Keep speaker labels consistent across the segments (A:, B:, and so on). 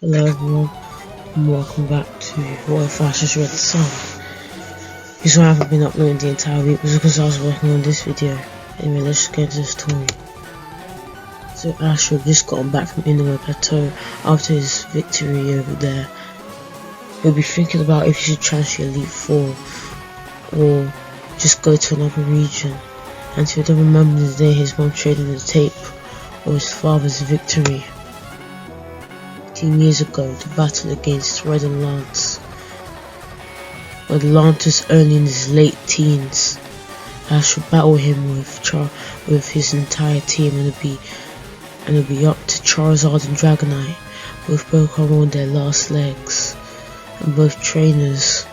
A: Hello everyone, and welcome back to What If Ash Just Read the Sun. The reason why I haven't been uploading the entire week was because I was working on this video. Anyway, let's just get into the story. So Ash had just gotten back from Indigo Plateau after his victory over there. He'll be thinking about if he should transfer Elite 4 or just go to another region. And he would have remembered the day his mom traded the tape or his father's victory. 15 years ago, the battle against Red and Lance. But Lance was only in his late teens. Ash would battle him with his entire team, and it'd be up to Charizard and Dragonite, both Pokemon on their last legs, and both trainers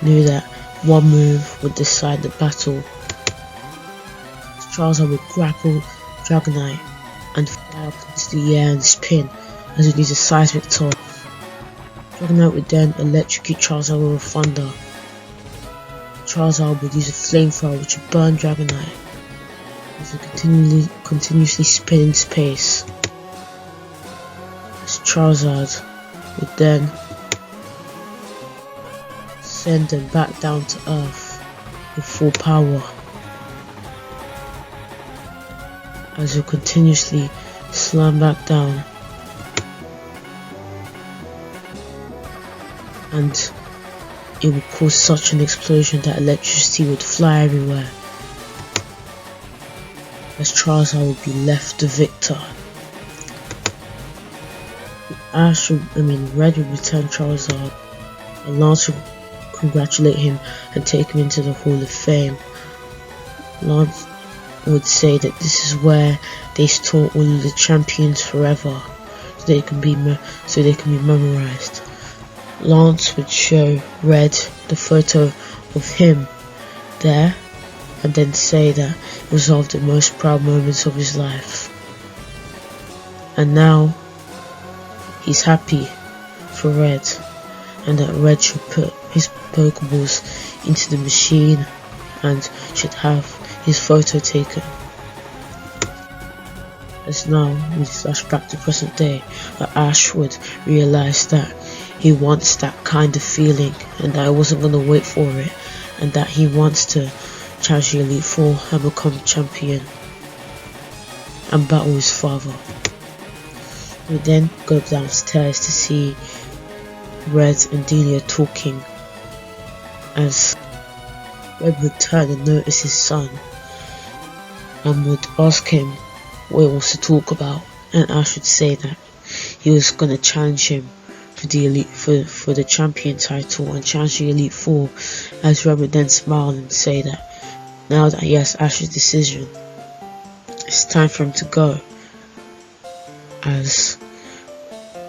A: knew that one move would decide the battle. Charizard would grapple Dragonite and fly up into the air and spin as it needs a seismic toss. Dragonite would then electrocute Charizard with a thunder. Charizard would use a flamethrower which would burn Dragonite as it continuously spin in space. As Charizard would then send them back down to Earth with full power, as it continuously slam back down. And it would cause such an explosion that electricity would fly everywhere, as Charizard would be left the victor. Red would return Charizard, and Lance would congratulate him and take him into the Hall of Fame. Lance would say that this is where they store all of the champions forever, so they can be memorized. Lance would show Red the photo of him there, and then say that it was one of the most proud moments of his life. And now he's happy for Red, and that Red should put his Pokeballs into the machine and should have his photo taken. As now we flash back to present day, that Ash would realise that he wants that kind of feeling, and that I wasn't going to wait for it, and that he wants to challenge the Elite 4 and become champion and battle his father. We then go downstairs to see Red and Delia talking, as Red would turn and notice his son and would ask him what he wants to talk about, and Ash would say that he was going to challenge him for the Elite for the champion title and challenge the Elite 4, as Red would then smile and say that now that he has Ash's decision, it's time for him to go. As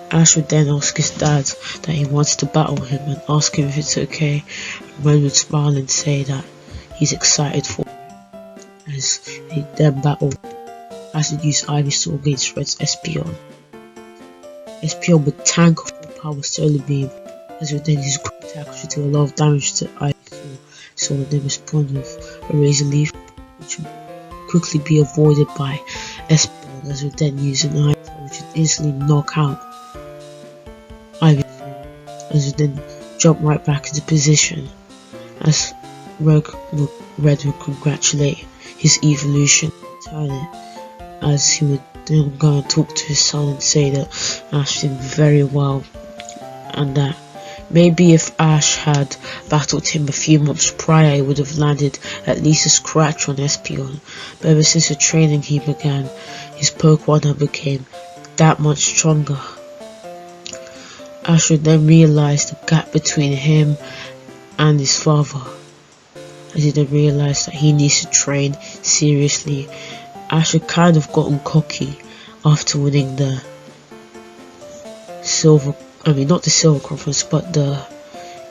A: Ash would then ask his dad that he wants to battle him and ask him if it's okay, and Red would smile and say that he's excited for him, as they then battle. Ash would use Ivysaur against Red's Espeon. Espeon would tank a full power solar beam, as it would then use quick attack which would do a lot of damage to Ivysaur, so would then respond with a Razor Leaf, which would quickly be avoided by Espeon, as it would then use an Ice which would instantly knock out Ivysaur, as it would then jump right back into position, as Red would congratulate his evolution and turn it, as he would then go and talk to his son and say that Ash did very well, and that maybe if Ash had battled him a few months prior he would have landed at least a scratch on Espeon, but ever since the training he began, his Pokemon have became that much stronger. Ash would then realise the gap between him and his father, as he then realised that he needs to train seriously. Ash had kind of gotten cocky after winning the not the Silver Conference, but the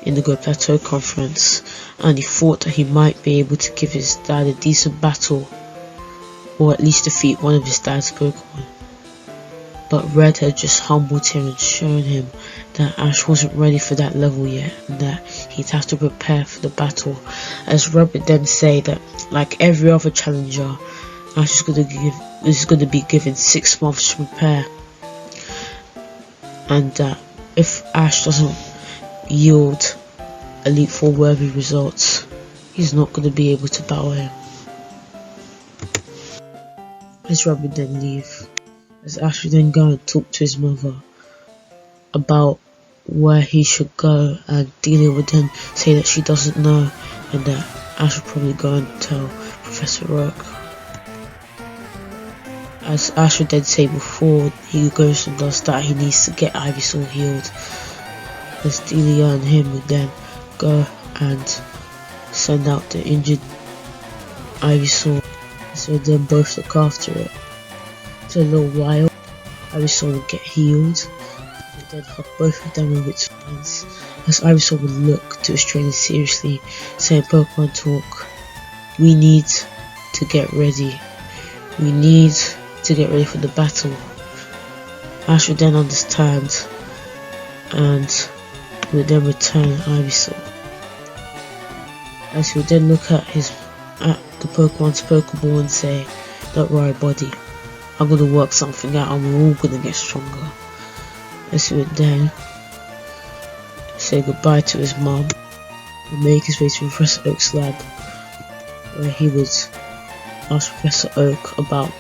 A: Indigo Plateau Conference, and he thought that he might be able to give his dad a decent battle, or at least defeat one of his dad's Pokemon. But Red had just humbled him and shown him that Ash wasn't ready for that level yet, and that he'd have to prepare for the battle, as Red would then say that, like every other challenger, Ash is going to be given 6 months to prepare. and that if Ash doesn't yield Elite Four worthy results, he's not going to be able to battle him. As Rob would then leave, as Ash would then go and talk to his mother about where he should go, and Delia would then say that she doesn't know, and that Ash would probably go and tell Professor Oak. As Ash would then say before he goes and does that, he needs to get Ivysaur healed. As Delia and him would then go and send out the injured Ivysaur, so then both look after it. For a little while, Ivysaur would get healed, and then hug both of them with its fangs, as Ivysaur would look to his trainer seriously, saying Pokemon talk, "We need to get ready. We need to get ready for the battle." Ash would then understand, and would then return Ivysaur. As he would then look at the Pokemon's Pokeball and say, "Don't worry, buddy. I'm gonna work something out and we're all gonna get stronger." As he would then say goodbye to his mom and make his way to Professor Oak's lab, where he would ask Professor Oak about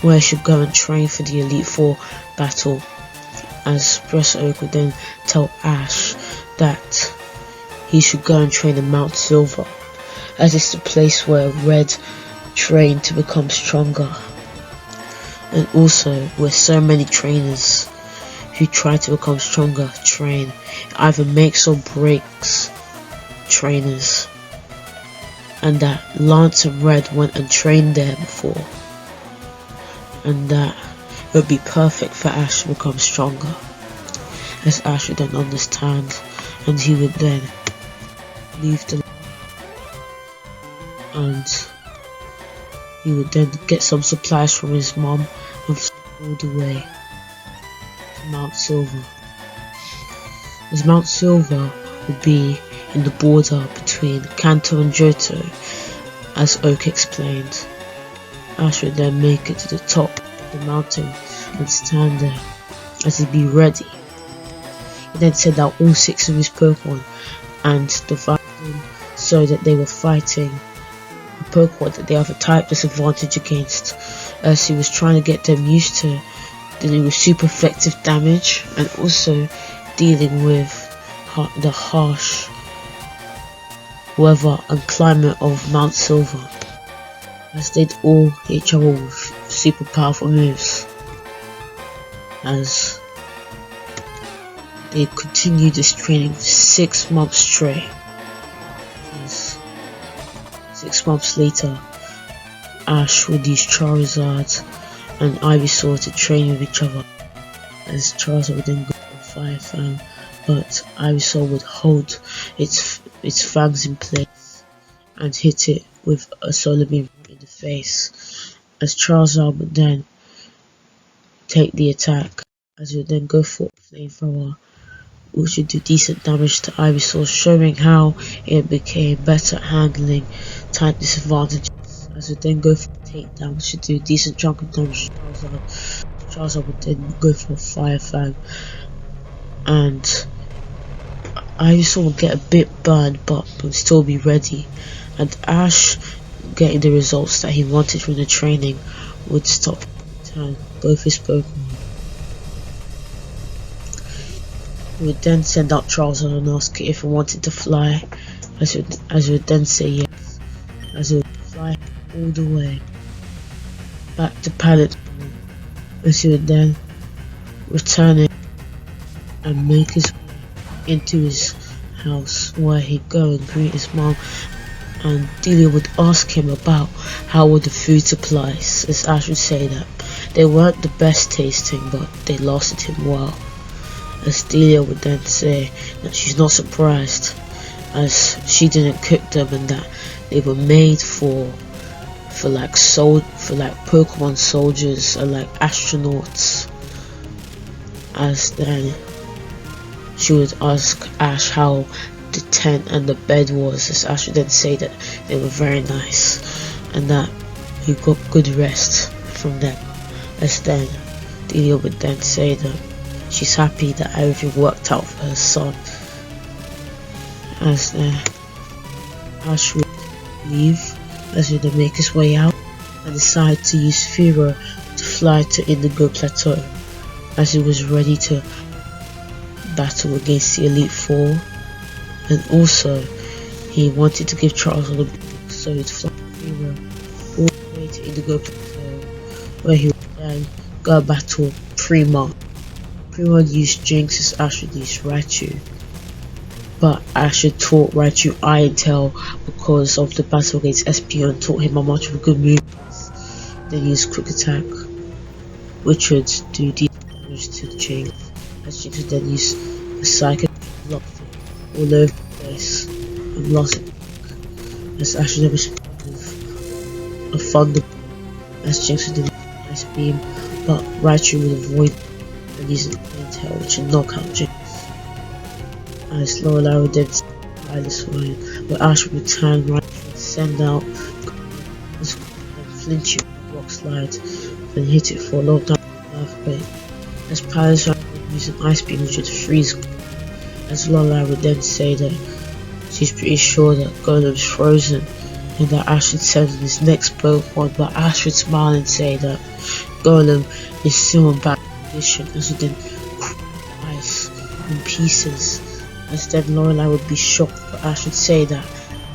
A: where he should go and train for the Elite Four battle, as Professor Oak would then tell Ash that he should go and train in Mount Silver, as it's the place where Red trained to become stronger, and also where so many trainers who try to become stronger train. It either makes or breaks trainers, and that Lance and Red went and trained there before, and that it would be perfect for Ash to become stronger. As Ash would then understand, and he would then leave the lab, and he would then get some supplies from his mom and fly all the way to Mount Silver. As Mount Silver would be in the border between Kanto and Johto, as Oak explained. Ash would then make it to the top of the mountain and stand there as he'd be ready. He then sent out all 6 of his Pokemon and divided them so that they were fighting a Pokemon that they have a type disadvantage against, as he was trying to get them used to dealing with super effective damage and also dealing with the harsh weather and climate of Mount Silver, as they'd all hit each other with super powerful moves. As they continued this training for 6 months straight. As 6 months later, Ash would use Charizard and Ivysaur to train with each other, as Charizard would then go for Fire Fang, but Ivysaur would hold its fangs in place and hit it with a Solar Beam in the face, as Charizard would then take the attack, as it would then go for Flamethrower, which would do decent damage to Ivysaur, showing how it became better at handling type disadvantages, as it would then go for Takedown, which would do a decent chunk of damage to Charizard. Charizard would then go for Fire Fang, and Ivysaur would get a bit burned but would still be ready, and Ash, getting the results that he wanted from the training, would stop and turn both his Pokemon. He would then send out Charizard and ask if he wanted to fly, as he would then say yes, as he would fly all the way back to Pallet, as he would then return it and make his way into his house, where he'd go and greet his mom, and Delia would ask him about how were the food supplies, as Ash would say that they weren't the best tasting but they lasted him well, as Delia would then say that she's not surprised as she didn't cook them and that they were made for Pokemon soldiers and like astronauts, as then she would ask Ash how the tent and the bed was, as Ash would then say that they were very nice and that he got good rest from them, as then Delia would then say that she's happy that everything worked out for her son. As Ash would leave, as would make his way out and decide to use Firo to fly to Indigo Plateau, as he was ready to battle against the Elite Four, and also he wanted to give Charles all the book, so he'd fly Firo all the way to Indigo Plateau, where he would then go battle Prima. Prima would use Jinx as Ash would use Raichu, but Ash had taught Raichu Iron Tail because of the battle against Espeon and taught him how much of a good move. Then use Quick Attack, which would do deep damage to Jinx, as Jinx would then use a Psychic Block all over the place and lost it, as Ash would then respond with a Thunder, as Jinx would then use Ice Beam, but Raichu would avoid and use an Iron Tail, which would knock out Jinx. As Lorelei would then Pilot's Wine, but Ash would return Raichu and send out flinch it with Rock Slide, then hit it for a low damage earthquake. As Pilot's Wine would use an Ice Beam which would freeze, as Lorelei would then say that she's pretty sure that Golem's frozen and that Ash should send in his next Pokemon, but Ash would smile and say that Golem is still in bad condition, as would then ice in pieces. As then Lorelei would be shocked, but Ash would say that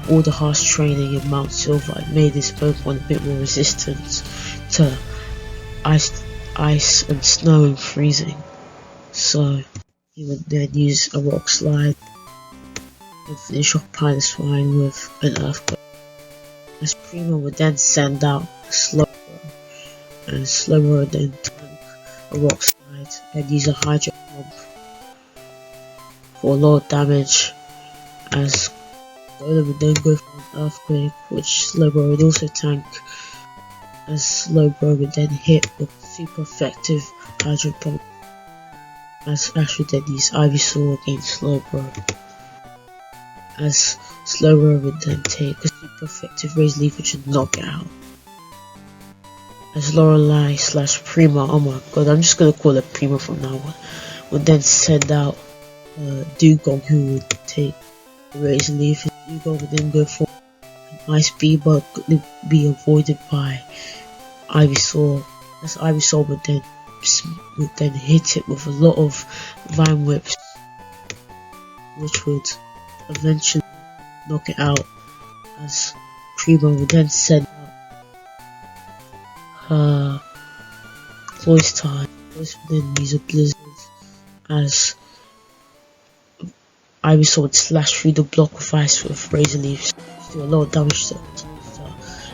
A: all the harsh training in Mount Silver had made this Pokemon a bit more resistant to ice and snow and freezing. So he would then use a Rock Slide and finish off Pilot's Wine with an Earthquake. As Prima would then send out a Slowbro, and Slowbro would then tank a Rock Slide and use a Hydro Pump for a lot of damage, as Golem would then go for an Earthquake, which Slowbro would also tank, as Slowbro would then hit with super effective Hydro Pump, as Ash would then use Ivysaur against Slowbro, as Slowbro would then take a super effective Razor Leaf which would knock it out. As Lorelei / Prima, oh my god, I'm just gonna call it Prima from now on, would then send out Dugong, who would take the Razor Leaf, and Dugong would then go for an Ice Beam but could be avoided by Ivysaur, as Ivysaur would then hit it with a lot of Vine Whips, which would eventually knock it out, as Prima would then send out her Cloyster. Cloyster would then use a Blizzard, as Ivysaur would slash through the block of ice with Razor Leaves to do a lot of damage to Cloyster,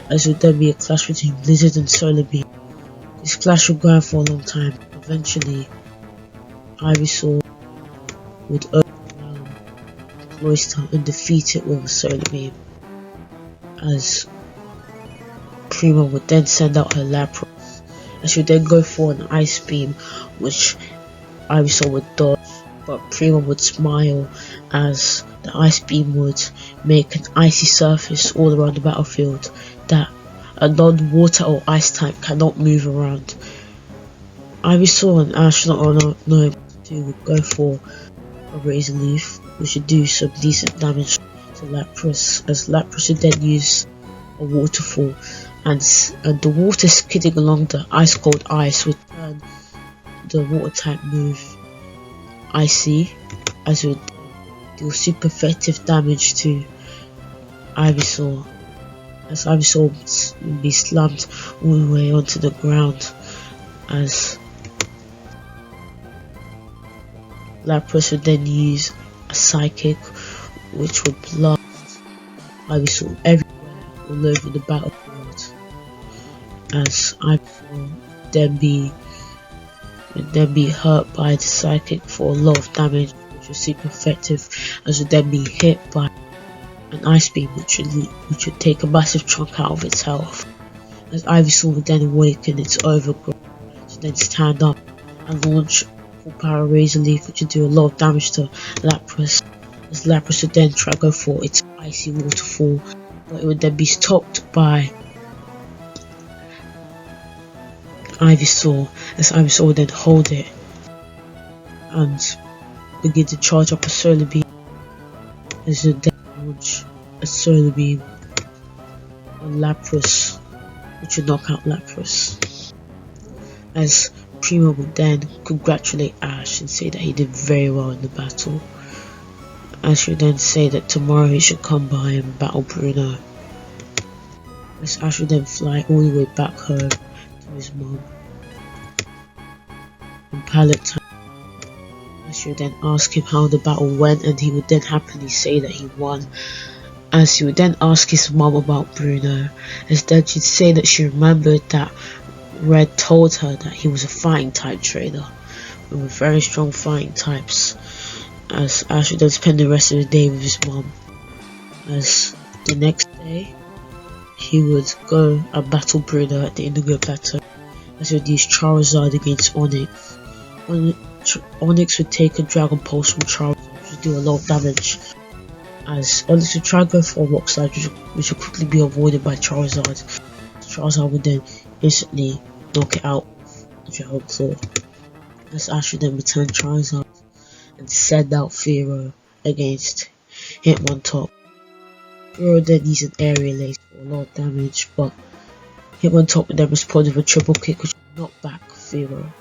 A: as it would then be a clash between Blizzard and Solar Beam. This clash would go on for a long time. Eventually, Ivysaur would overwhelm Cloyster and defeat it with a Solar Beam, as Prima would then send out her Lapras, and she would then go for an Ice Beam, which Ivysaur would dodge, but Prima would smile, as the Ice Beam would make an icy surface all around the battlefield that a non-water or ice type cannot move around. Ivysaur and Ash not knowing what to do would go for a Razor Leaf, which would do some decent damage to Lapras, as Lapras would then use a Waterfall, and the water skidding along the ice cold ice would turn the water type move icy, as it would deal super effective damage to Ivysaur, as Ivysaur would be slammed all the way onto the ground, as Lapras would then use a Psychic which would blast Ivysaur everywhere all over the battlefield, as Ivysaur would then be hurt by the Psychic for a lot of damage, which was super effective, as would then be hit by an Ice Beam which would take a massive chunk out of its health, as Ivysaur would then awaken its overgrowth to then stand up and launch full power Razor Leaf, which would do a lot of damage to Lapras, as Lapras would then try to go for its Icy Waterfall, but it would then be stopped by Ivysaur, as Ivysaur would then hold it and begin to charge up a solar beam as you then launch a solar beam on Lapras, which will knock out Lapras. As Primo would then congratulate Ash and say that he did very well in the battle. Ash would then say that tomorrow he should come by and battle Bruno. As Ash would then fly all the way back home to his mom. In Pallet time, Ash would then ask him how the battle went, and he would then happily say that he won. As he would then ask his mom about Bruno, as then she'd say that she remembered that Red told her that he was a fighting type trainer with very strong fighting types. As Ash would then spend the rest of the day with his mom. As the next day, he would go and battle Bruno at the Indigo Plateau, as he would use Charizard against Onyx. Onyx would take a Dragon Pulse from Charizard, which would do a lot of damage. As Onyx would try and go for a Rock Slide, which would quickly be avoided by Charizard. Charizard would then instantly knock it out with Dragon Claw. As Ash would then return Charizard and send out Fearow against Hitmontop. Fearow then used an Aerial Ace for a lot of damage, but Hitmontop would then respond with a triple kick which would knock back Fearow.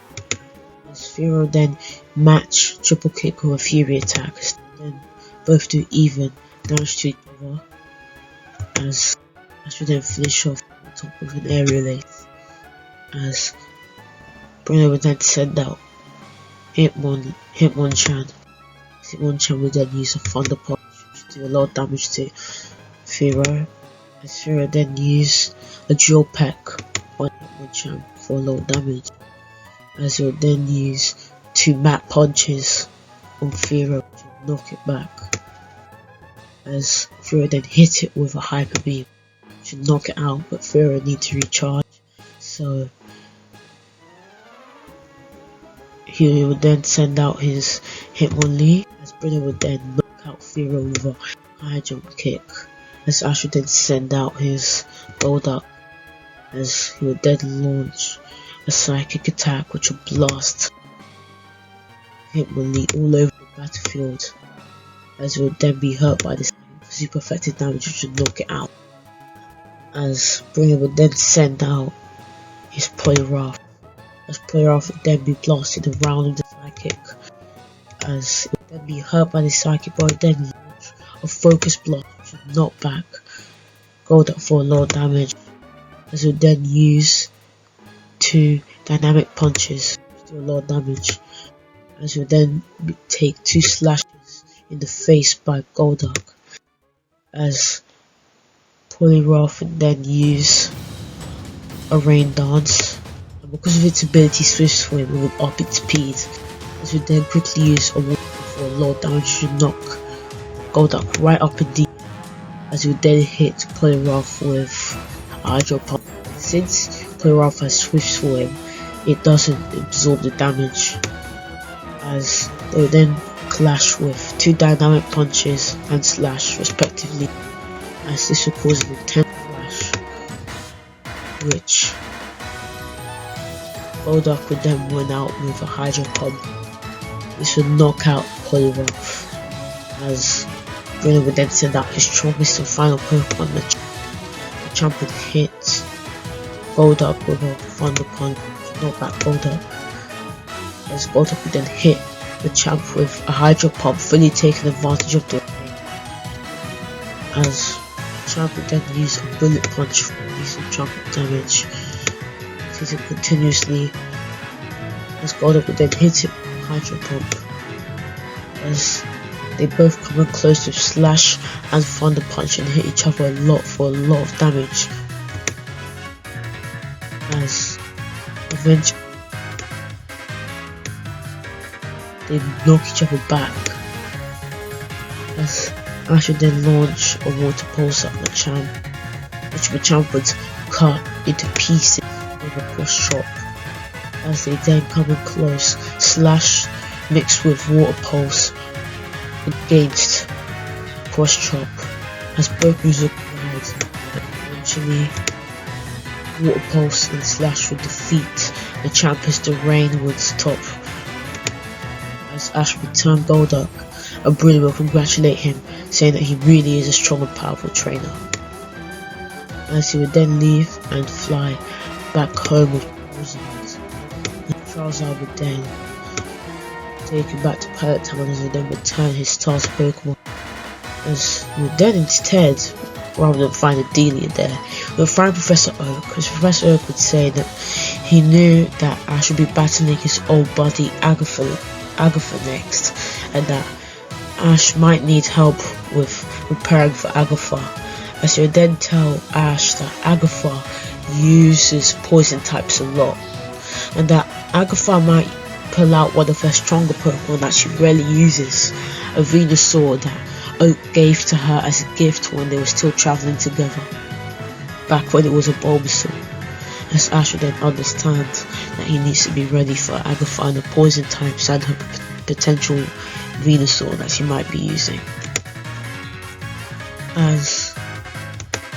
A: As Fearow then match triple kick with a Fury attack, then both do even damage to each other. As Ash would then finish off Hitmontop with an Aerial Ace. As Bruno would then send out Hitmonchan. Hitmonchan would then use a Thunder Punch, which would do a lot of damage to Fearow. As Fearow then use a Drill Peck on Hitmonchan for a lot of damage. As he would then use 2 Mat Punches on Fearow to knock it back. As Fearow then hit it with a Hyper Beam to knock it out, but Fearow needs to recharge. So he would then send out his Hitmonlee, as Bruno would then knock out Fearow with a high jump kick. As Ash would then send out his Golduck, as he would then launch a Psychic attack which would blast Hitmonlee all over the battlefield, as he would then be hurt by this super effective damage which would knock it out. As Bruno would then send out his Poliwrath, as Poliwrath would then be blasted around with the Psychic, as it would then be hurt by the Psychic, but it would then launch a Focus Blast which would knock back Golduck for a lot of damage, as it would then use 2 Dynamic Punches to do a lot of damage, as it would then take 2 slashes in the face by Golduck, as Poliwrath would then use a Rain Dance, and because of its ability Swift Swim, it would up its speed, as it would then quickly use a Water for a lot of damage to knock Golduck right up in deep, as it would then hit Poliwrath with a Hydro Pump. Since Poliwrath has Swift Swim, it doesn't absorb the damage, as they would then clash with 2 Dynamic Punches and Slash respectively, as this would cause an intense flash, which Golduck would then win out with a Hydro Pump. This would knock out Poliwrath, as Bruno would then send out his strongest and final Pokemon. The champ would hit Golduck with a Thunder Punch to knock back Golduck, as Golduck would then hit the champ with a Hydro Pump, fully taking advantage of the rain, as the champ would then use a Bullet Punch for releasing trumpet damage, hitting continuously, as Golduck would then hit it with a Hydro Pump, as they both come in close with Slash and Thunder Punch and hit each other a lot for a lot of damage, as eventually they knock each other back, as Ash would then launch a Water Pulse at Machamp, which Machamp would cut into pieces with a Cross Chop. As they then come in close, Slash mixed with Water Pulse against Cross Chop, as both moves are applied, but eventually Water Pulse and Slash would defeat the champ as the rain would stop, as Ash returned Golduck, and Bruno will congratulate him, saying that he really is a strong and powerful trainer. As he would then leave and fly back home with Rosamund. Charizard would then take him back to Pilot Town and would then return his task Pokemon. As he would then instead, rather than find a Delia there, would find Professor Oak, as Professor Oak would say that he knew that Ash would be battling his old buddy Agatha next, and that Ash might need help with preparing for Agatha, as he would then tell Ash that Agatha uses poison types a lot, and that Agatha might pull out one of her stronger Pokemon that she rarely uses, a Venusaur that Oak gave to her as a gift when they were still travelling together, back when it was a Bulbasaur, as Ash would then understand that he needs to be ready for Agatha and the poison types and her potential Venusaur that she might be using. As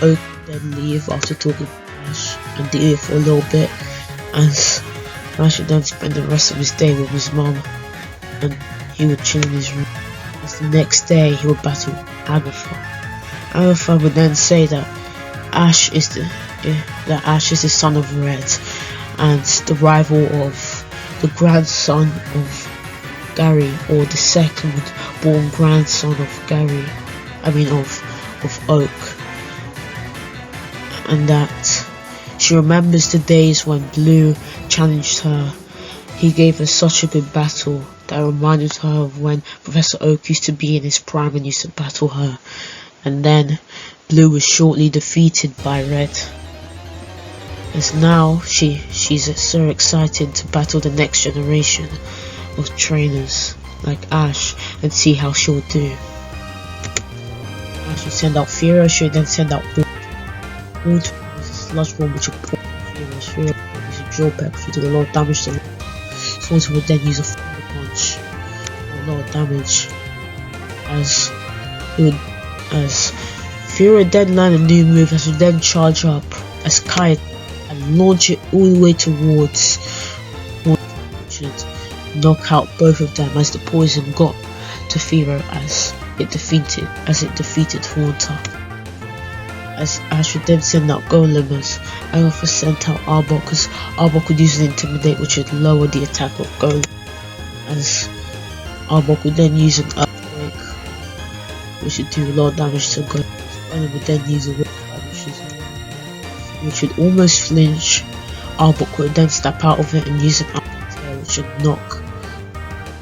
A: Oak then leave after talking to Ash and Delia for a little bit, as Ash would then spend the rest of his day with his mom, and he would chill in his room. As the next day he would battle Agatha. Agatha would then say that Ash is the son of Red, and the rival of the grandson of Gary, or the second born grandson of Gary, of Oak, and that she remembers the days when Blue challenged her. He gave her such a good battle that reminded her of when Professor Oak used to be in his prime and used to battle her, and then Blue was shortly defeated by Red. As now she's so excited to battle the next generation of trainers like Ash and see how she'll do. Ash would send out Fearow, she would then send out Wood. Wood was a sludge bomb which would put Fearow was a drill peck, which would do a lot of damage to her. Swanson would then use a Thunder Punch for a lot of damage, as Fearow would then learn a new move as would then charge up as Kite and launch it all the way towards Haunter, which would knock out both of them as the poison got to Fearow as it defeated Haunter. As Ash would then send out Golem, as Agatha sent out Arbok, because Arbok would use an Intimidate which would lower the attack of Golem, as Arbok would then use an Earthquake which would do a lot of damage to Golem. Golem would then use a Whip which would almost flinch. Arbok would then step out of it and use an Upper Tail which would knock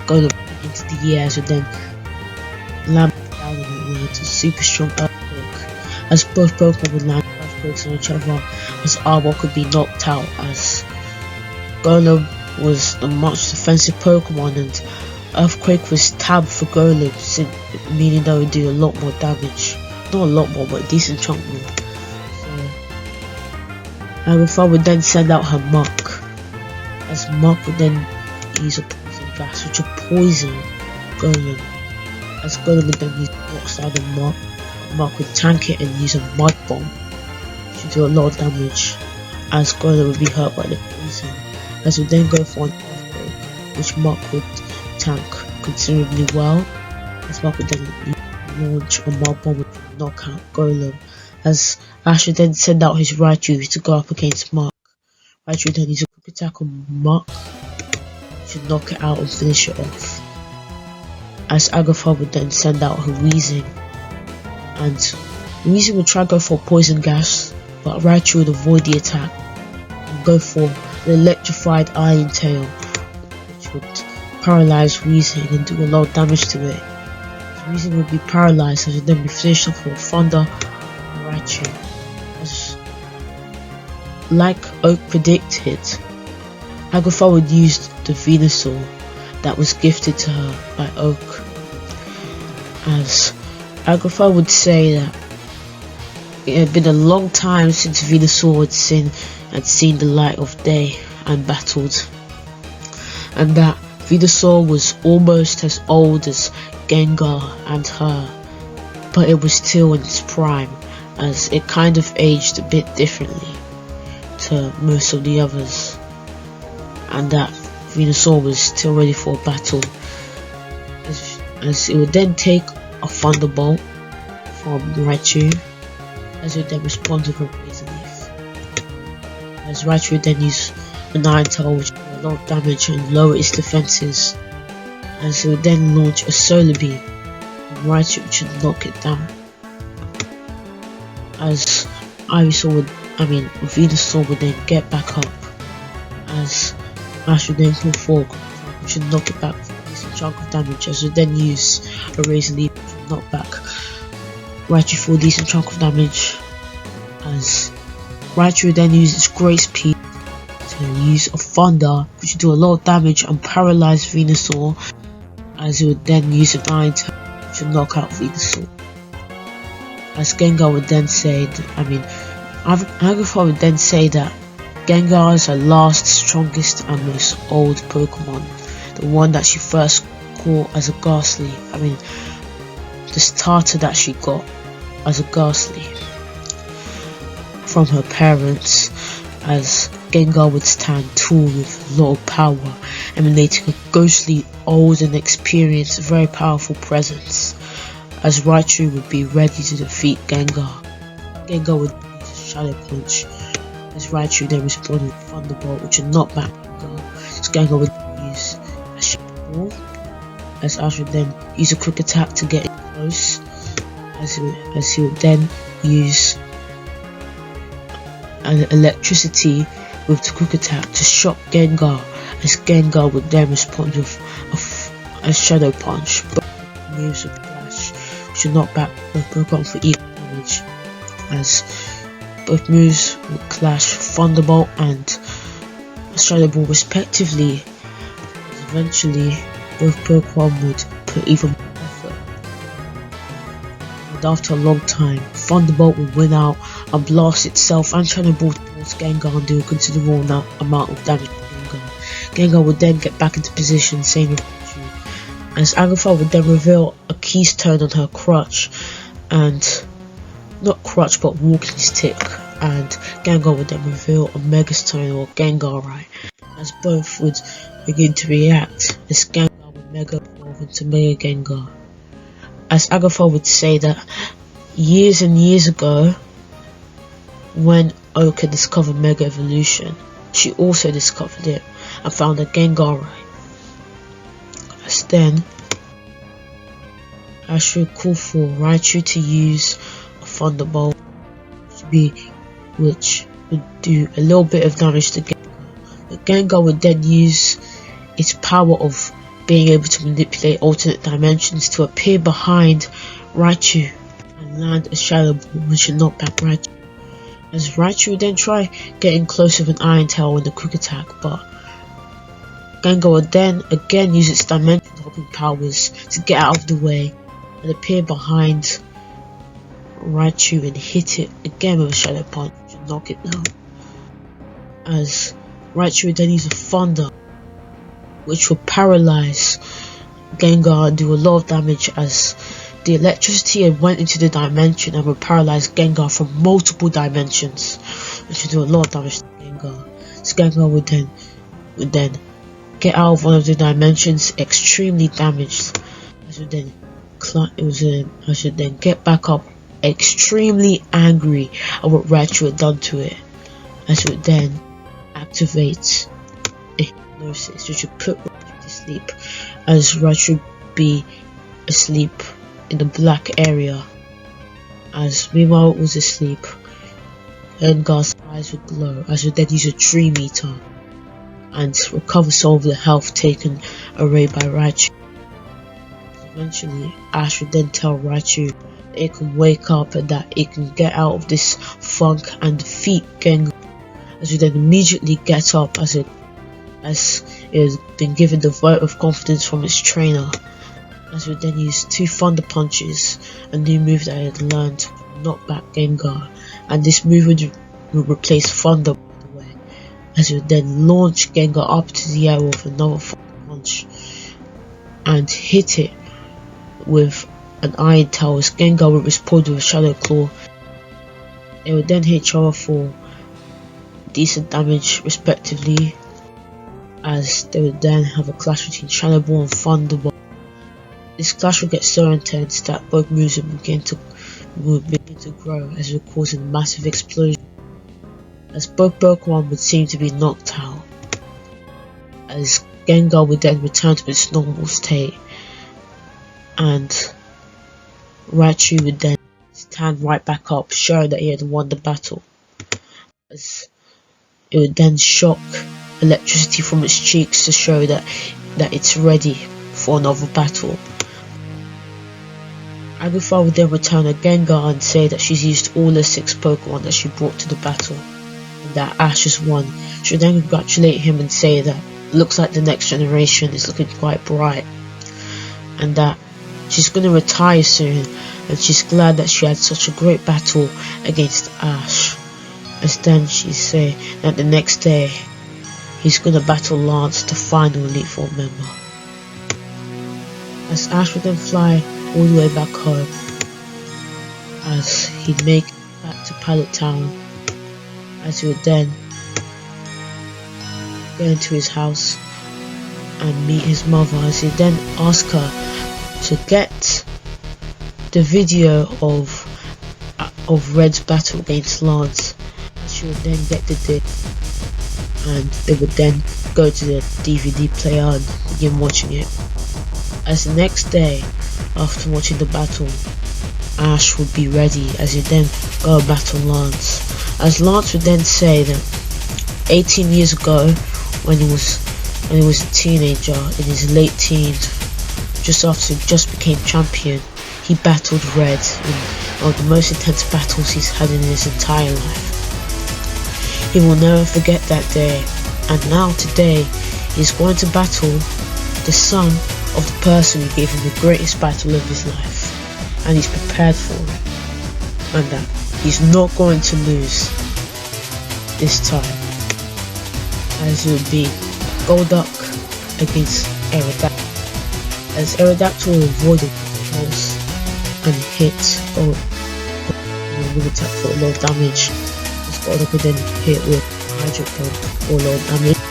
A: Golem into the air, as would then land down on it with a super strong Earthquake, as both Pokemon would land Earthquakes on each other, as Arbok could be knocked out, as Golem was a much defensive Pokemon and Earthquake was tabbed for Golem, meaning that it would do a lot more damage. Not a lot more, but a decent chunk more. So Agatha would then send out her Muck, as Muck would then use a poison gas which would poison Golem, as Golem would then use Rock Slide on Muck. Muck would tank it and use a Mud Bomb, which would do a lot of damage, as Golem would be hurt by the poison, as would then go for an Earthquake, which Muck would tank considerably well, as Muck would then launch a Mud Bomb which would knock out Golem, as Ash would then send out his Raichu to go up against Muck. Raichu would then use a quick attack on Muck, which would knock it out and finish it off, as Agatha would then send out her Weezing, and Weezing would try to go for poison gas, but Raichu would avoid the attack and go for the electrified Iron Tail, which would paralyze Weezing and do a lot of damage to it. Weezing would be paralyzed and would then be finished off with Thunder and Raichu. As like Oak predicted, Agatha would use the Venusaur that was gifted to her by Oak, as Agatha would say that it had been a long time since Venusaur had seen the light of day and battled, and that Venusaur was almost as old as Gengar and her, but it was still in its prime, as it kind of aged a bit differently to most of the others, and that Venusaur was still ready for a battle, as it would then take a Thunderbolt from Raichu, as it would then respond with a Razor Leaf. As Raichu would then use an Iron Tail, which would do a lot of damage and lower its defenses, as it would then launch a Solar Beam on Raichu, which would knock it down. As Venusaur would then get back up, as Ash would then pull forward, which would knock it back for a decent chunk of damage, as it would then use a Razor Leaf, which would knock back Raichu for a decent chunk of damage, as Raichu would then use its Great Speed to use a Thunder, which would do a lot of damage and paralyze Venusaur, as it would then use an Iron Tail, which would knock out Venusaur. As Gengar would then say, Agatha would then say that Gengar is her last, strongest and most old Pokemon, the one that she first caught as a Ghastly, the starter that she got as a Ghastly from her parents, as Gengar would stand tall with a lot of power, emanating a ghostly, old and experienced, very powerful presence, as Raichu would be ready to defeat Gengar. Gengar would use a Shadow Punch, as Raichu then responded with Thunderbolt, which would knock back Gengar, as Gengar would use a Shadow Ball, as Ash would then use a Quick Attack to get in close, as he would then use an Electricity with the Quick Attack to shock Gengar, as Gengar would then respond with a Shadow Punch, but moves with Clash, which would knock back both Pokemon for equal damage, as both moves would clash Thunderbolt and Shadow Ball respectively, as eventually both Pokemon would put even more effort, and after a long time Thunderbolt would win out and blast itself and Shadow Ball towards Gengar and do a considerable amount of damage to Gengar. Gengar would then get back into position, same with Raichu, as Agatha would then reveal a keystone on her crutch, and not crutch but walking stick, and Gengar would then reveal a Megastone or Gengarite, as both would begin to react, as Gengar would Mega Evolve into Mega Gengar. As Agatha would say that years and years ago, when Oka discovered Mega Evolution, she also discovered it and found a Gengarite. As then, Ash would call for Raichu to use a Thunderbolt, which would do a little bit of damage to Gengar. But Gengar would then use its power of being able to manipulate alternate dimensions to appear behind Raichu and land a Shadow Ball, which would knock back Raichu. As Raichu would then try getting close with an Iron Tail with a Quick Attack, but Gengar would then again use its dimension hopping powers to get out of the way and appear behind Raichu and hit it again with a Shadow Punch to knock it down. As Raichu would then use a Thunder, which would paralyze Gengar and do a lot of damage, as the electricity had went into the dimension and would paralyze Gengar from multiple dimensions, which would do a lot of damage to Gengar. So Gengar would then get out of one of the dimensions extremely damaged, as would then get back up extremely angry at what Raichu had done to it, as it would then activate a hypnosis, which would put Raichu to sleep, as Raichu would be asleep in the black area, as meanwhile it was asleep, Gengar's eyes would glow, as it would then use a Dream Eater and recover some of the health taken away by Raichu. Eventually, Ash would then tell Raichu that it can wake up and that it can get out of this funk and defeat Gengar, as it would then immediately get up, as it has been given the vote of confidence from its trainer, as it would then use 2 Thunder Punches, a new move that it had learned to knock back Gengar, and this move would replace Thunder, by the way, as it would then launch Gengar up to the air with another Thunder Punch and hit it with an Iron Tail, as Gengar would respond with a Shadow Claw. It would then hit each other for decent damage respectively, as they would then have a clash between Shadow Ball and Thunderbolt, This clash would get so intense that both moves would begin to grow, as it would cause a massive explosion, as both Pokemon would seem to be knocked out, as Gengar would then return to its normal state, and Raichu would then stand right back up, showing that he had won the battle, as it would then shock electricity from its cheeks to show that it's ready for another battle. Agatha would then return a Gengar and say that she's used all the 6 Pokemon that she brought to the battle, and that Ash has won. She would then congratulate him and say that looks like the next generation is looking quite bright, and that she's going to retire soon, and she's glad that she had such a great battle against Ash. As then she say that the next day he's going to battle Lance, the final Elite Four member. As Ash would then fly all the way back home, as he'd make it back to Pallet Town, as he would then go into his house and meet his mother, as he'd then ask her to get the video of Red's battle against Lance. She would then get the disc, and they would then go to the DVD player and begin watching it. As the next day, after watching the battle, Ash would be ready, as he'd then go battle Lance. As Lance would then say that 18 years ago, when he was a teenager in his late teens, just after he just became champion, he battled Red in one of the most intense battles he's had in his entire life. He will never forget that day, and now today he's going to battle the son of the person who gave him the greatest battle of his life, and he's prepared for it, and that he's not going to lose this time, as it would be Golduck against Aerodactyl, as Aerodactyl avoided the pulse and hit with attack for a lot of damage. Golduck would then hit with Hydro Pump for a lot of damage,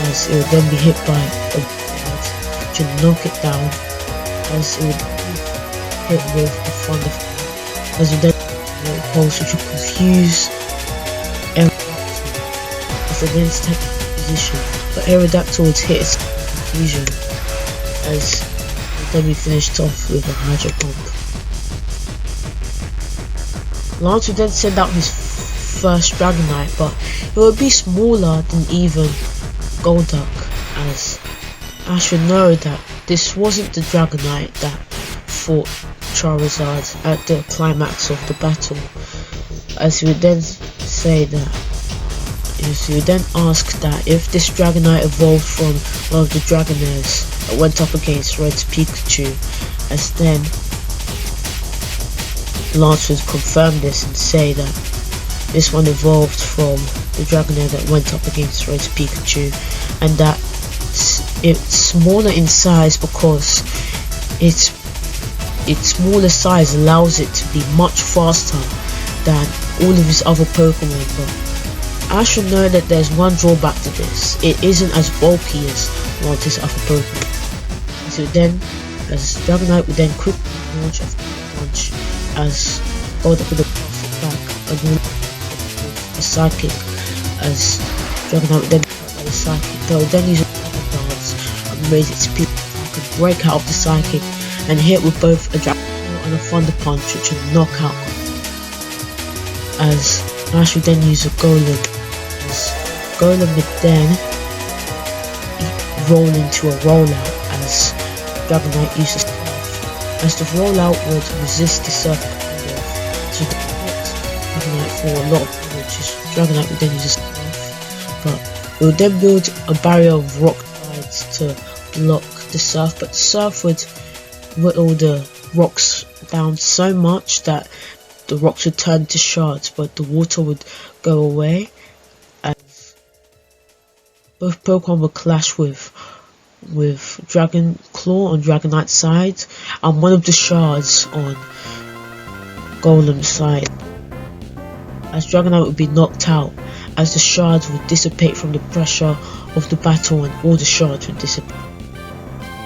A: as it would then be hit by a to knock it down, as it would be hit with a Thunder, as it would then pulse, which would confuse Aerodactyl as the then step position, but Aerodactyl would hit its confusion, as it would then be finished off with a Hydro Pump. Lance would then send out his first Dragonite, but it would be smaller than even Golduck, as Ash would know that this wasn't the Dragonite that fought Charizard at the climax of the battle, as he would then say that, as he would then ask that if this Dragonite evolved from one of the Dragonairs that went up against Red's Pikachu, as then Lance would confirm this and say that this one evolved from the Dragonair that went up against Red's Pikachu, and that it's smaller in size because its smaller size allows it to be much faster than all of his other Pokemon. But Ash should know that there's one drawback to this: it isn't as bulky as one of his other Pokemon. So then, as Dragonite would then quickly launch after launch, as Golduck would have passed it back again. A Psychic, as Dragonite would then be hit by the Psychic. They would then use a Dragon Dance and raise its speed to break out of the Psychic and hit with both a Dragon and a Thunder Punch, which would knock out. As Ash would then use a Golem, as Golem would then roll into a rollout, as Dragonite uses Surf, as the rollout would resist the Surf so the Dragonite for a lot of damage. Dragonite would then use a Surf, but it would then build a barrier of rock slides to block the Surf, but the Surf would whittle the rocks down so much that the rocks would turn to shards, but the water would go away, as both Pokemon would clash with Dragon Claw on Dragonite's side and one of the shards on Golem's side, as Dragonite would be knocked out, as the shards would dissipate from the pressure of the battle and all the shards would dissipate,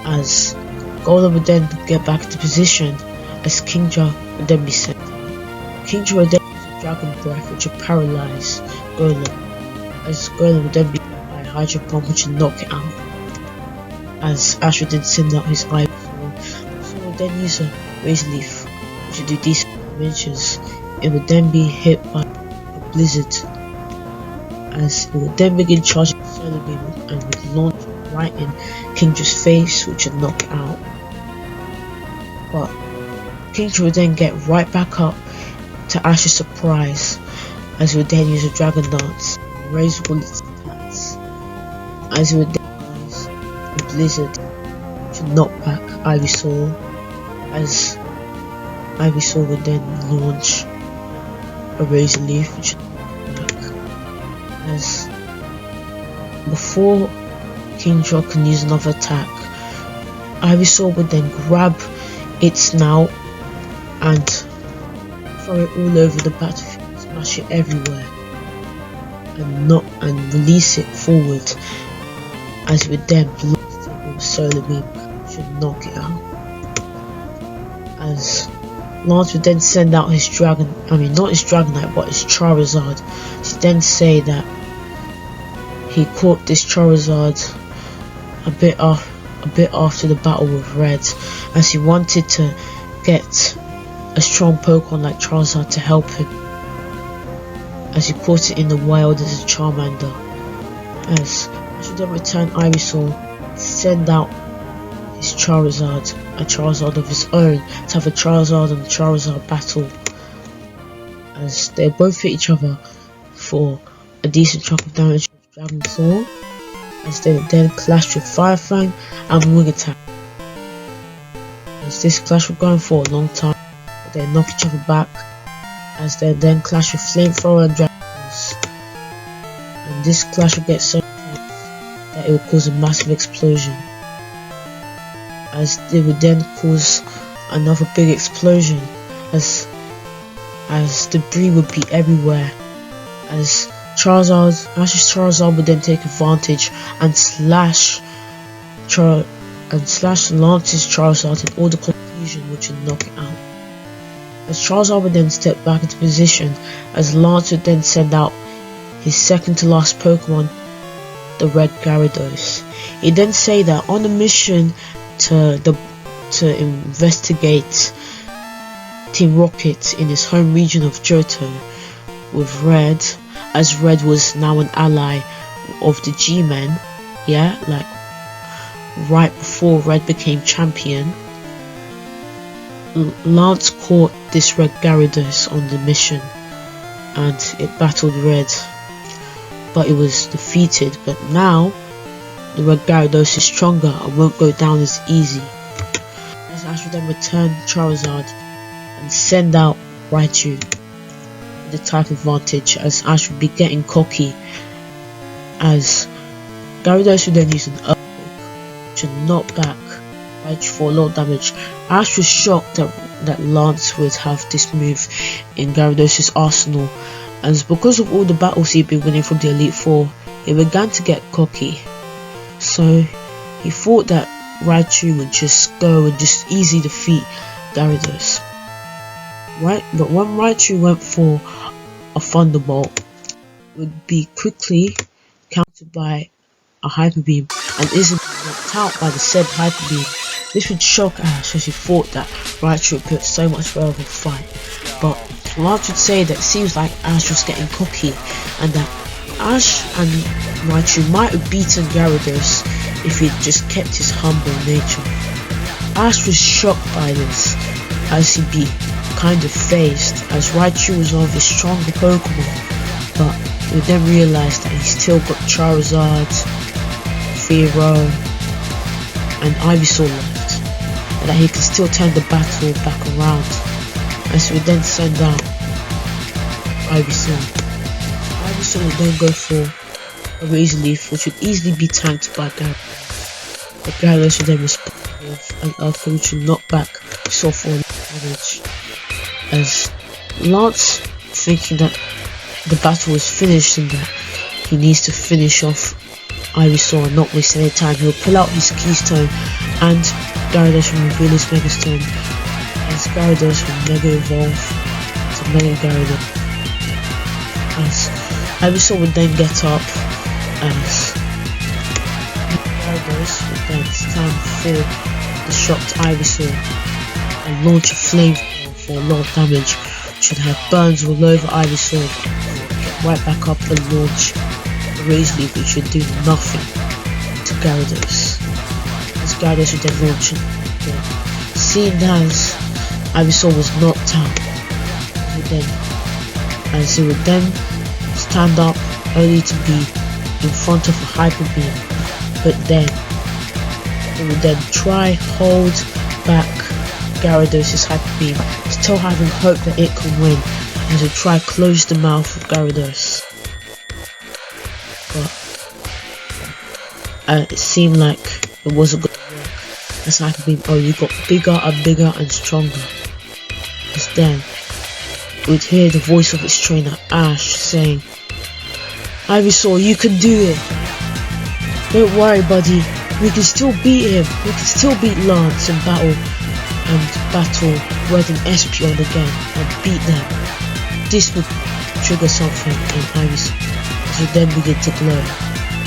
A: as Golem would then get back into position as Kingdra would then be sent. Kingdra would then use a dragon breath which would paralyze Golem, as Golem would then be hit by a Hydro Pump which would knock it out. As Ash would then send out his Ivysaur, so would then use a Razor Leaf which would do decent damages. It would then be hit by a Blizzard, as it would then begin charging Solar Beam and would launch right in Kingdra's face which would knock it out. But Kingdra would then get right back up to Ash's surprise, as he would then use a Dragon Dance and raise all its attacks, as he would then use a Blizzard to knock back Ivysaur, as Ivysaur would then launch a Razor Leaf which would knock back, as before Kingdra can use another attack, Ivysaur would then grab its snout and throw it all over the battlefield, smash it everywhere, and release it forward, as it would then blast it with a Solar Beam which would knock it out. As Lance would then send out his not his Dragonite but his Charizard, to then say that he caught this Charizard a bit after the battle with Red, as he wanted to get a strong Pokemon like Charizard to help him, as he caught it in the wild as a Charmander. As I should then return Ivysaur, send out his Charizard, a Charizard of his own, to have a Charizard and Charizard battle, as they both hit each other for a decent chunk of damage with Dragon Claw, as they would then clash with Fire Fang and Wing Attack. As this clash would go on for a long time, but they knock each other back, as they then clash with Flamethrower and Dragon Pulse. And this clash would get so intense that it would cause a massive explosion, as they would then cause another big explosion, as debris would be everywhere, as Ash's Charizard would then take advantage and slash Lance's Charizard in all the confusion which would knock it out. As Charizard would then step back into position, as Lance would then send out his second to last Pokemon, the Red Gyarados. He'd then say that on a mission to investigate Team Rocket in his home region of Johto with Red, as Red was now an ally of the G-Men, like right before Red became champion, Lance caught this Red Gyarados on the mission and it battled Red, but it was defeated. But now the Red Gyarados is stronger and won't go down as easy, as Ash would then return Charizard and send out Raichu, the type advantage, as Ash would be getting cocky, as Gyarados would then use an Earthquake to knock back Raichu for a lot of damage. Ash was shocked that Lance would have this move in Gyarados' arsenal, and because of all the battles he'd been winning from the Elite Four, he began to get cocky. So he thought that Raichu would just go and just easily defeat Gyarados. But when Raichu went for a Thunderbolt, it would be quickly countered by a Hyper Beam and isn't knocked out by the said Hyper Beam. This would shock Ash, as he thought that Raichu would put so much further of a fight. But Lance would say that it seems like Ash was getting cocky, and that Ash and Raichu might have beaten Gyarados if he'd just kept his humble nature. Ash was shocked by this, as he'd be kind of phased, as Raichu was one of his stronger Pokemon, but he would then realise that he still got Charizard, Fearow and Ivysaur left, and that he could still turn the battle back around, as he would then send out Ivysaur. Ivysaur would then go for a Razor Leaf, which would easily be tanked by Gyarados, but Gyarados would then respond with an Earthquake which would knock back Softball damage, as Lance, thinking that the battle was finished and that he needs to finish off Ivysaur and not waste any time, he'll pull out his Keystone and Gyarados will reveal his Mega Stone, as Gyarados will Mega Evolve to Mega Gyarados, as Ivysaur would then get up, as Gyarados would then stand for the shocked Ivysaur and launch a flame for a lot of damage, which would have burns all over Ivysaur, right back up and launch a Razor Leaf, which would do nothing to Gyarados. As Gyarados would then launch it. Seeing as Ivysaur was knocked out, he would then stand up only to be in front of a Hyper Beam, but then he would then try hold back Gyarados' Hyper Beam, still having hope that it can win, as it try close the mouth of Gyarados. But it seemed like it wasn't going to work, as Hyper Beam only got bigger and bigger and stronger. As then we'd hear the voice of its trainer Ash saying, "Ivysaur, you can do it. Don't worry, buddy. We can still beat him. We can still beat Lance and battle Red and Espeon again and beat them." This would trigger something in Ivysaur, as we then begin to glow,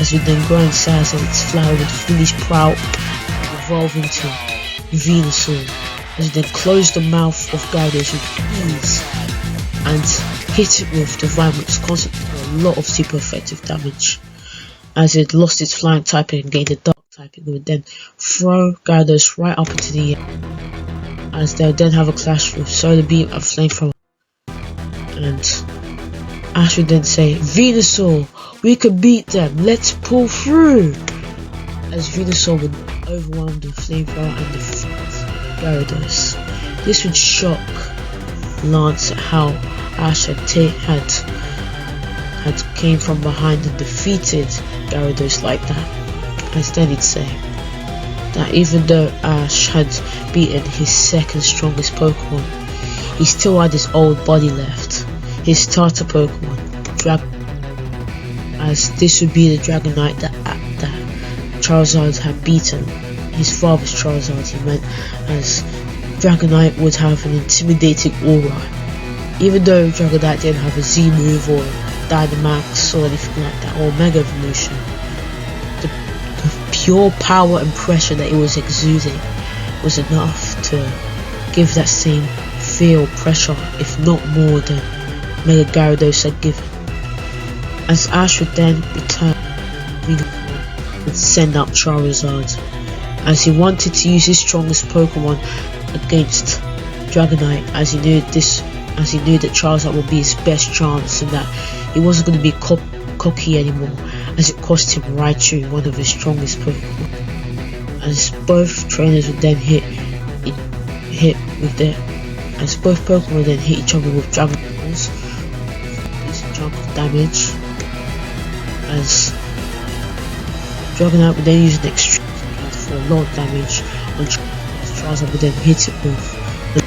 A: as we then grow in size as its flower would fully sprout and evolve into Venusaur, as we then close the mouth of Gyarados with ease and hit it with Divine, which constantly did a lot of super effective damage. As it lost its flying typing and gained a dark typing, it would then throw Gyarados right up into the air, as they would then have a clash with Solar Beam and Flamethrower. And Ash would then say, "Venusaur, we can beat them, let's pull through," as Venusaur would overwhelm the Flamethrower and defeat Gyarados. This would shock Lance at how Ash had came from behind and defeated Gyarados like that, as then he'd say that even though Ash had beaten his second strongest Pokemon, he still had his old body left, his starter Pokemon, as this would be the Dragonite that Charizard had beaten, his father's Charizard he meant, as Dragonite would have an intimidating aura. Even though Dragonite didn't have a Z move or Dynamax or anything like that, or Mega Evolution, the pure power and pressure that it was exuding was enough to give that same feel pressure, if not more, than Mega Gyarados had given. As Ash would then return, would send out Charizard, as he wanted to use his strongest Pokemon against Dragonite, as he knew that Charizard would be his best chance and that he wasn't going to be cocky anymore, as it cost him Raichu, one of his strongest Pokemon. As both trainers would then hit both Pokemon would then hit each other with Dragon Balls, this chunk of damage, as Dragonite would then use an extreme speed for a lot of damage, and Charizard would then hit it with the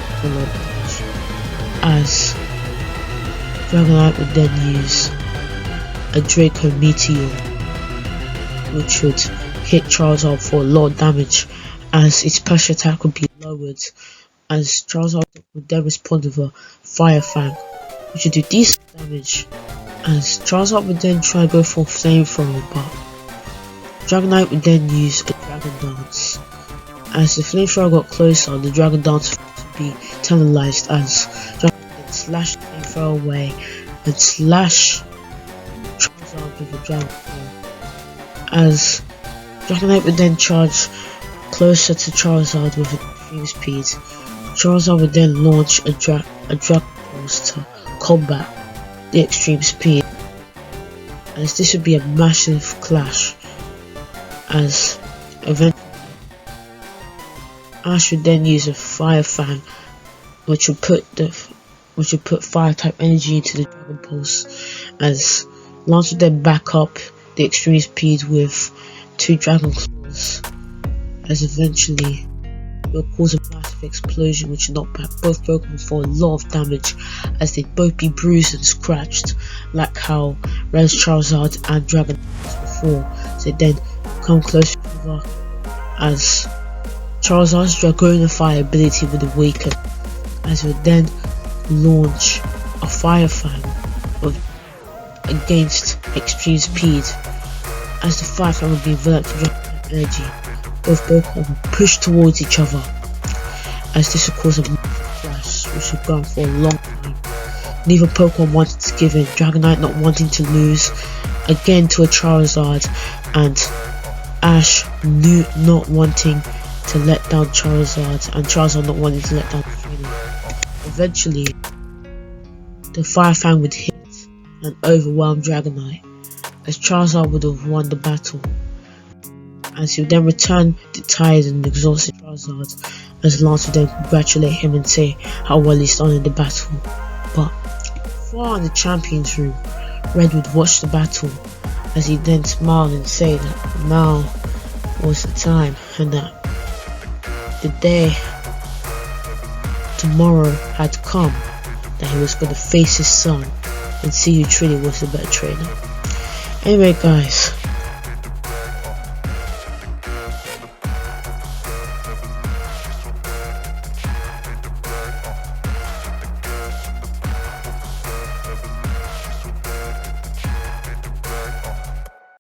A: for a lot of damage, as Dragonite would then use a Draco Meteor, which would hit Charizard for a lot of damage, as its special attack would be lowered, as Charizard would then respond with a Fire Fang, which would do decent damage, as Charizard would then try to go for Flamethrower, but Dragonite would then use a Dragon Dance. As the Flamethrower got closer, the Dragon Dance would be penalized, as Dragonite would slash the Flamethrower away and slash Charizard with a Dragon Ball, as Dragonite would then charge closer to Charizard with extreme speed. Charizard would then launch a Dragon Balls to combat the extreme speed, as this would be a massive clash, as eventually Ash would then use a Fire Fang, which would put fire type energy into the Dragon Pulse, as Lance would then back up the extreme speed with 2 Dragon Claws, as eventually it will cause a massive explosion which will knock back both Pokemon for a lot of damage, as they'd both be bruised and scratched like how Red's Charizard and Dragon was before. So they then come close together as Charizard's Dragona Fire ability would awaken, as it would then launch a Fire Fang against extreme speed. As the Fire Fang would be enveloped in Dragonite energy, both Pokemon would push towards each other, as this would cause a clash which would go on for a long time. Neither Pokemon wanted to give in, Dragonite not wanting to lose again to a Charizard, and Ash not wanting to let down Charizard, and Charizard not wanting to let down Freddy. Eventually, the Fire Fang would hit and overwhelm Dragonite, as Charizard would have won the battle, as he would then return the tired and exhausted Charizard, as Lance would then congratulate him and say how well he's done in the battle. But far in the champions room, Red would watch the battle, as he then smiled and say that now was the time, and that the day tomorrow had come, that he was going to face his son and see who truly was the better trainer. Anyway guys,